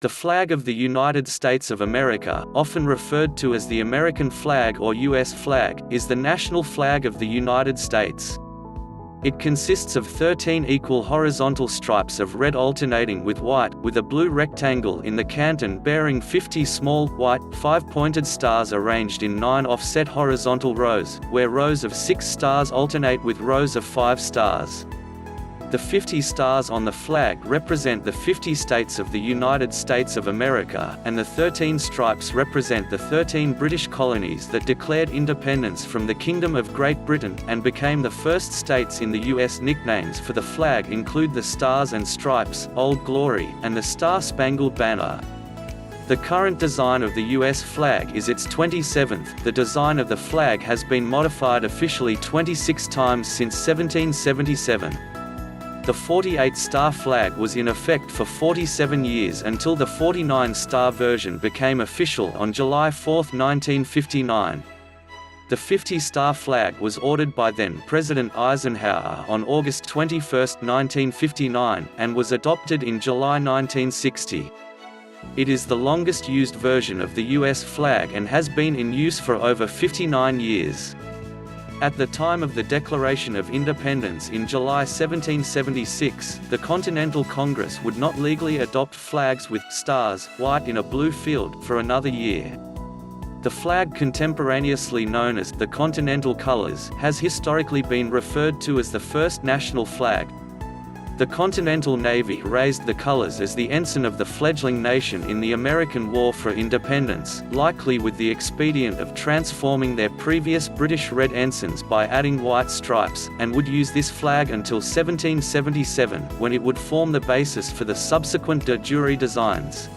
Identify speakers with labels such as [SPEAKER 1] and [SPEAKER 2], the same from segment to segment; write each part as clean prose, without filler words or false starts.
[SPEAKER 1] The flag of the United States of America, often referred to as the American flag or U.S. flag, is the national flag of the United States. It consists of 13 equal horizontal stripes of red alternating with white, with a blue rectangle in the canton bearing 50 small, white, 5-pointed stars arranged in 9 offset horizontal rows, where rows of 6 stars alternate with rows of 5 stars. The 50 stars on the flag represent the 50 states of the United States of America, and the 13 stripes represent the 13 British colonies that declared independence from the Kingdom of Great Britain, and became the first states in the U.S. Nicknames for the flag include the Stars and Stripes, Old Glory, and the Star-Spangled Banner. The current design of the U.S. flag is its 27th. The design of the flag has been modified officially 26 times since 1777. The 48-star flag was in effect for 47 years until the 49-star version became official on July 4, 1959. The 50-star flag was ordered by then-President Eisenhower on August 21, 1959, and was adopted in July 1960. It is the longest used version of the U.S. flag and has been in use for over 59 years. At the time of the Declaration of Independence in July 1776, the Continental Congress would not legally adopt flags with stars, white in a blue field, for another year. The flag, contemporaneously known as the Continental Colors, has historically been referred to as the first national flag. The Continental Navy raised the colors as the ensign of the fledgling nation in the American War for Independence, likely with the expedient of transforming their previous British red ensigns by adding white stripes, and would use this flag until 1777, when it would form the basis for the subsequent de jure designs.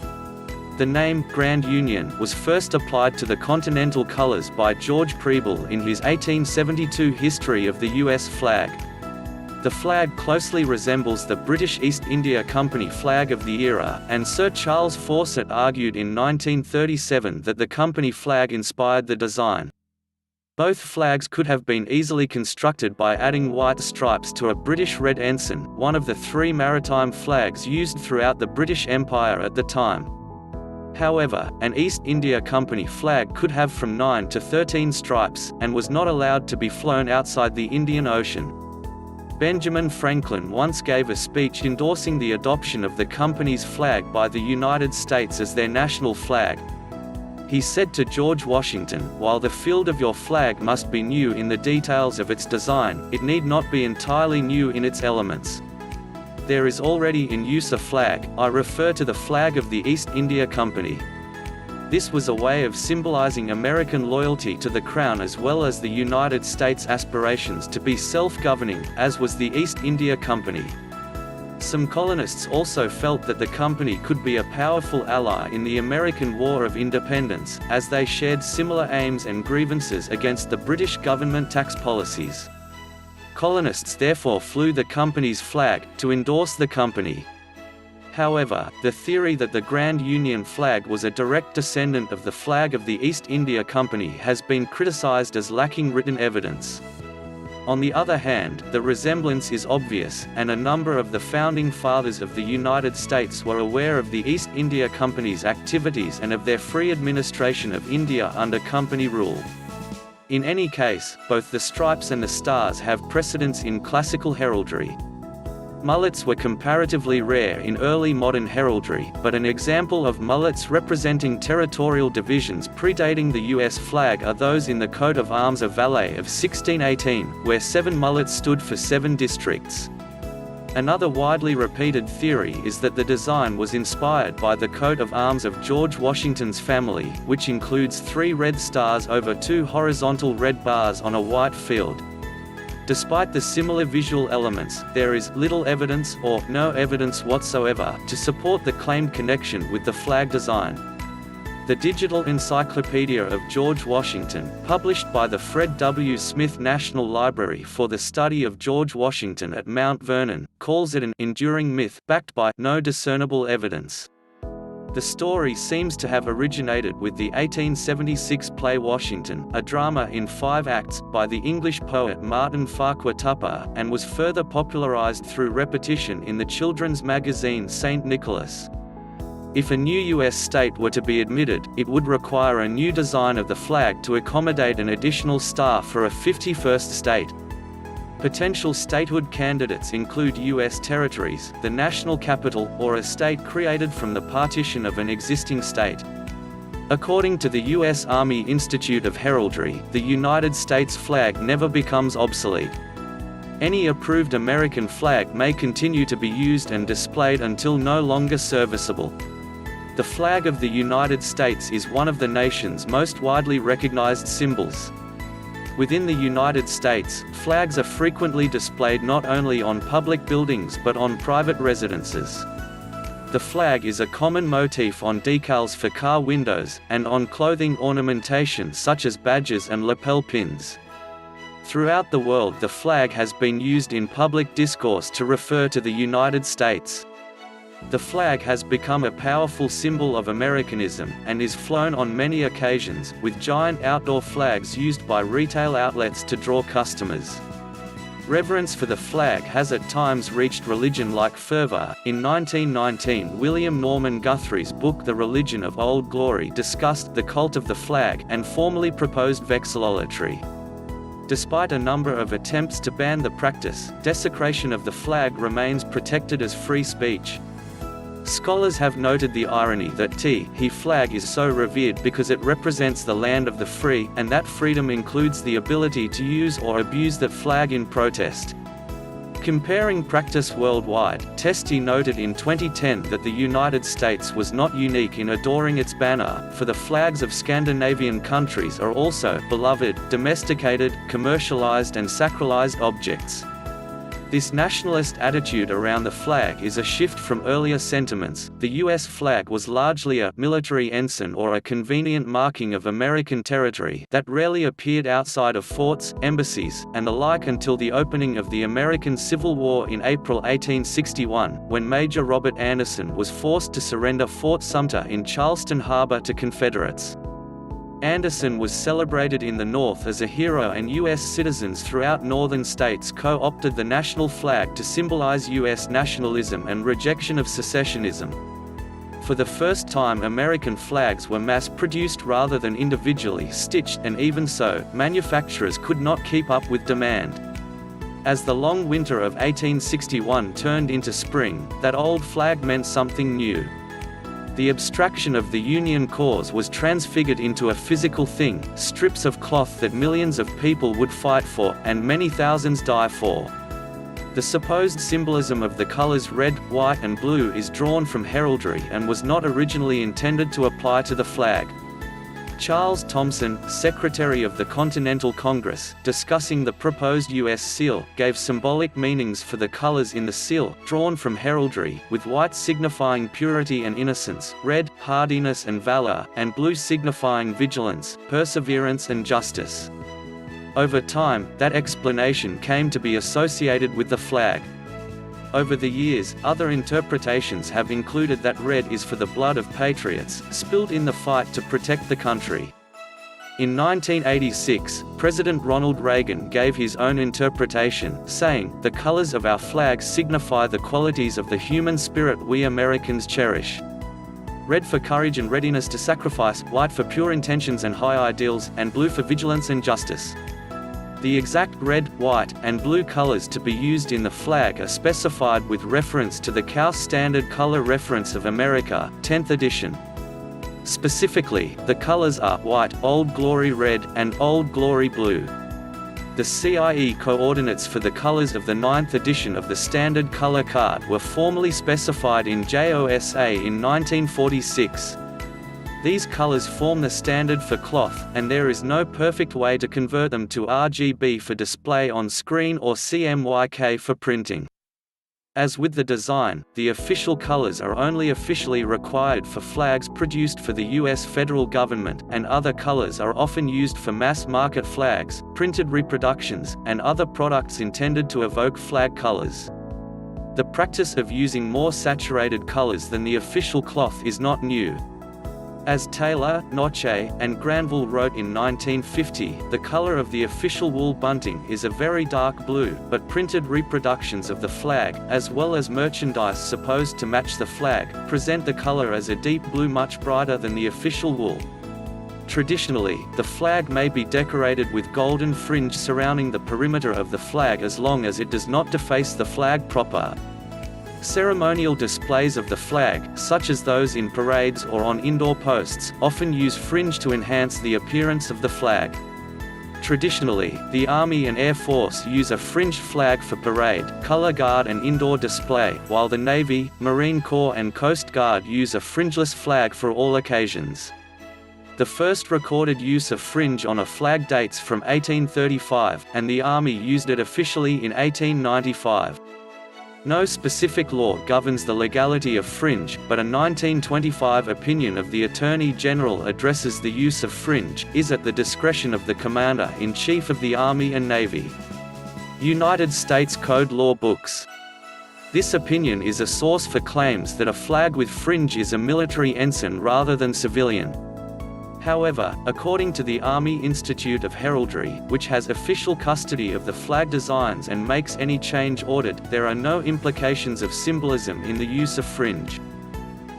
[SPEAKER 1] The name Grand Union was first applied to the Continental colors by George Preble in his 1872 History of the U.S. flag. The flag closely resembles the British East India Company flag of the era, and Sir Charles Fawcett argued in 1937 that the company flag inspired the design. Both flags could have been easily constructed by adding white stripes to a British red ensign, one of the 3 maritime flags used throughout the British Empire at the time. However, an East India Company flag could have from 9 to 13 stripes, and was not allowed to be flown outside the Indian Ocean. Benjamin Franklin once gave a speech endorsing the adoption of the company's flag by the United States as their national flag. He said to George Washington, "While the field of your flag must be new in the details of its design, it need not be entirely new in its elements. There is already in use a flag. I refer to the flag of the East India Company." This was a way of symbolizing American loyalty to the Crown as well as the United States' aspirations to be self-governing, as was the East India Company. Some colonists also felt that the company could be a powerful ally in the American War of Independence, as they shared similar aims and grievances against the British government tax policies. Colonists therefore flew the company's flag, to endorse the company. However, the theory that the Grand Union flag was a direct descendant of the flag of the East India Company has been criticized as lacking written evidence. On the other hand, the resemblance is obvious, and a number of the founding fathers of the United States were aware of the East India Company's activities and of their free administration of India under company rule. In any case, both the stripes and the stars have precedence in classical heraldry. Mullets were comparatively rare in early modern heraldry, but an example of mullets representing territorial divisions predating the U.S. flag are those in the coat of arms of Valais of 1618, where 7 mullets stood for 7 districts. Another widely repeated theory is that the design was inspired by the coat of arms of George Washington's family, which includes 3 red stars over 2 horizontal red bars on a white field. Despite the similar visual elements, there is little evidence, or no evidence whatsoever, to support the claimed connection with the flag design. The Digital Encyclopedia of George Washington, published by the Fred W. Smith National Library for the Study of George Washington at Mount Vernon, calls it an enduring myth, backed by no discernible evidence. The story seems to have originated with the 1876 play Washington, a drama in 5 acts, by the English poet Martin Farquhar Tupper, and was further popularized through repetition in the children's magazine St. Nicholas. If a new U.S. state were to be admitted, it would require a new design of the flag to accommodate an additional star for a 51st state. Potential statehood candidates include U.S. territories, the national capital, or a state created from the partition of an existing state. According to the U.S. Army Institute of Heraldry, the United States flag never becomes obsolete. Any approved American flag may continue to be used and displayed until no longer serviceable. The flag of the United States is one of the nation's most widely recognized symbols. Within the United States, flags are frequently displayed not only on public buildings but on private residences. The flag is a common motif on decals for car windows, and on clothing ornamentation such as badges and lapel pins. Throughout the world, the flag has been used in public discourse to refer to the United States. The flag has become a powerful symbol of Americanism, and is flown on many occasions, with giant outdoor flags used by retail outlets to draw customers. Reverence for the flag has at times reached religion-like fervor. In 1919, William Norman Guthrie's book The Religion of Old Glory discussed the cult of the flag, and formally proposed vexillology. Despite a number of attempts to ban the practice, desecration of the flag remains protected as free speech. Scholars have noted the irony that the flag is so revered because it represents the land of the free, and that freedom includes the ability to use or abuse that flag in protest. Comparing practice worldwide, Testi noted in 2010 that the United States was not unique in adoring its banner, for the flags of Scandinavian countries are also beloved, domesticated, commercialized and sacralized objects. This nationalist attitude around the flag is a shift from earlier sentiments. The U.S. flag was largely a military ensign or a convenient marking of American territory that rarely appeared outside of forts, embassies, and the like until the opening of the American Civil War in April 1861, when Major Robert Anderson was forced to surrender Fort Sumter in Charleston Harbor to Confederates. Anderson was celebrated in the North as a hero, and U.S. citizens throughout northern states co-opted the national flag to symbolize U.S. nationalism and rejection of secessionism. For the first time, American flags were mass-produced rather than individually stitched, and even so, manufacturers could not keep up with demand. As the long winter of 1861 turned into spring, that old flag meant something new. The abstraction of the Union cause was transfigured into a physical thing, strips of cloth that millions of people would fight for, and many thousands die for. The supposed symbolism of the colors red, white and blue is drawn from heraldry and was not originally intended to apply to the flag. Charles Thomson, Secretary of the Continental Congress, discussing the proposed U.S. seal, gave symbolic meanings for the colors in the seal, drawn from heraldry, with white signifying purity and innocence, red, hardiness and valor, and blue signifying vigilance, perseverance and justice. Over time, that explanation came to be associated with the flag. Over the years, other interpretations have included that red is for the blood of patriots, spilled in the fight to protect the country. In 1986, President Ronald Reagan gave his own interpretation, saying, "The colors of our flag signify the qualities of the human spirit we Americans cherish. Red for courage and readiness to sacrifice, white for pure intentions and high ideals, and blue for vigilance and justice." The exact red, white, and blue colors to be used in the flag are specified with reference to the Kaus Standard Color Reference of America, 10th edition. Specifically, the colors are white, Old Glory red, and Old Glory blue. The CIE coordinates for the colors of the 9th edition of the Standard Color Card were formally specified in JOSA in 1946. These colors form the standard for cloth, and there is no perfect way to convert them to RGB for display on screen or CMYK for printing. As with the design, the official colors are only officially required for flags produced for the U.S. federal government, and other colors are often used for mass-market flags, printed reproductions, and other products intended to evoke flag colors. The practice of using more saturated colors than the official cloth is not new. As Taylor, Noche, and Granville wrote in 1950, the color of the official wool bunting is a very dark blue, but printed reproductions of the flag, as well as merchandise supposed to match the flag, present the color as a deep blue much brighter than the official wool. Traditionally, the flag may be decorated with golden fringe surrounding the perimeter of the flag as long as it does not deface the flag proper. Ceremonial displays of the flag, such as those in parades or on indoor posts, often use fringe to enhance the appearance of the flag. Traditionally, the Army and Air Force use a fringed flag for parade, color guard and indoor display, while the Navy, Marine Corps and Coast Guard use a fringeless flag for all occasions. The first recorded use of fringe on a flag dates from 1835, and the Army used it officially in 1895. No specific law governs the legality of fringe, but a 1925 opinion of the Attorney General addresses the use of fringe is at the discretion of the Commander-in-Chief of the Army and Navy. United States Code Law Books. This opinion is a source for claims that a flag with fringe is a military ensign rather than civilian. However, according to the Army Institute of Heraldry, which has official custody of the flag designs and makes any change ordered, there are no implications of symbolism in the use of fringe.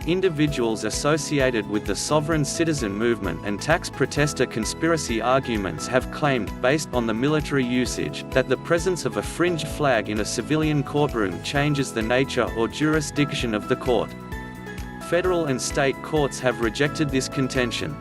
[SPEAKER 1] Individuals associated with the sovereign citizen movement and tax protester conspiracy arguments have claimed, based on the military usage, that the presence of a fringed flag in a civilian courtroom changes the nature or jurisdiction of the court. Federal and state courts have rejected this contention.